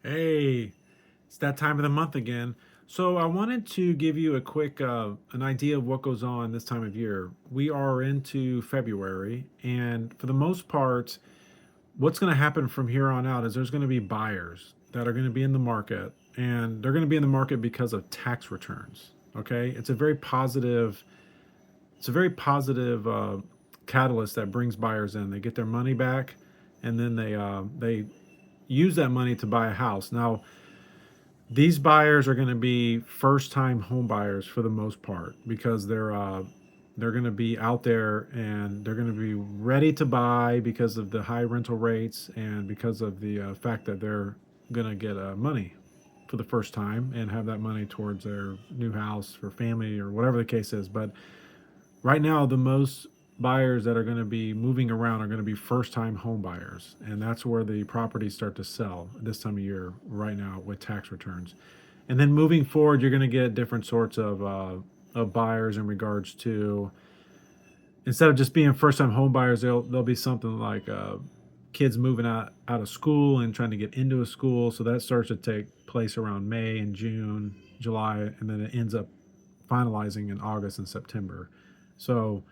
Hey, it's that time of the month again. So I wanted to give you a quick an idea of what goes on this time of year. We are into February, and for the most part, what's going to happen from here on out is there's going to be buyers that are going to be in the market, and they're going to be in the market because of tax returns. Okay, it's a very positive catalyst that brings buyers in. They get their money back, and then they use that money to buy a house. Now, these buyers are going to be first time home buyers for the most part because they're going to be out there and they're going to be ready to buy because of the high rental rates and because of the fact that they're going to get money for the first time and have that money towards their new house for family or whatever the case is. But right now, the most buyers that are going to be moving around are going to be first time home buyers, and that's where the properties start to sell this time of year right now with tax returns. And then moving forward, you're going to get different sorts of buyers in regards to, instead of just being first time home buyers, there'll be something like kids moving out of school and trying to get into a school. So that starts to take place around May and June, July, and then it ends up finalizing in August and September. So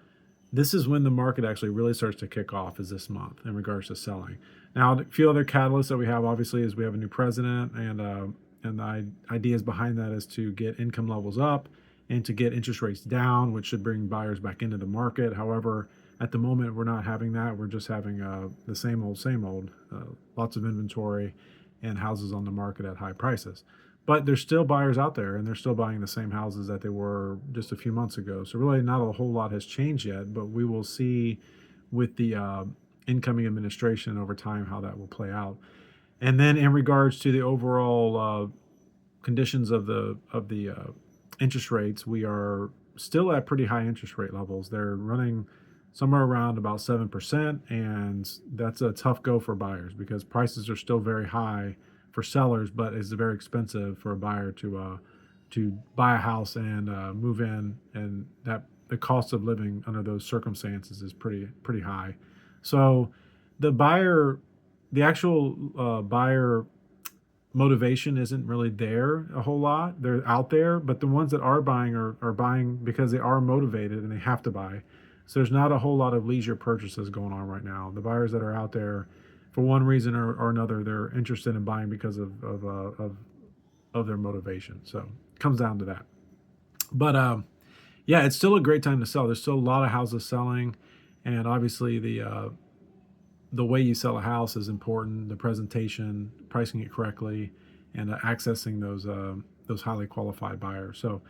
this is when the market actually really starts to kick off, is this month in regards to selling. Now, a few other catalysts that we have obviously is we have a new president, and the ideas behind that is to get income levels up and to get interest rates down, which should bring buyers back into the market. However, at the moment, we're not having that. We're just having the same old, lots of inventory and houses on the market at high prices. But there's still buyers out there, and they're still buying the same houses that they were just a few months ago. So really, not a whole lot has changed yet. But we will see with the incoming administration over time how that will play out. And then in regards to the overall conditions of the interest rates, we are still at pretty high interest rate levels. They're running somewhere around about 7%, and that's a tough go for buyers because prices are still very high for sellers, but it's very expensive for a buyer to buy a house and move in, and that the cost of living under those circumstances is pretty high. So the buyer, the actual buyer motivation isn't really there a whole lot. They're out there, but the ones that are buying are buying because they are motivated and they have to buy. So there's not a whole lot of leisure purchases going on right now. The buyers that are out there, for one reason or another, they're interested in buying because of their motivation. So it comes down to that. But yeah, it's still a great time to sell. There's still a lot of houses selling, and obviously the way you sell a house is important. The presentation, pricing it correctly, and accessing those highly qualified buyers. So,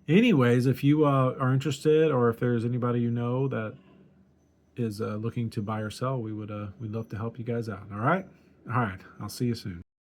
anyways, if you are interested, or if there's anybody you know that is looking to buy or sell, we'd love to help you guys out. All right, I'll see you soon.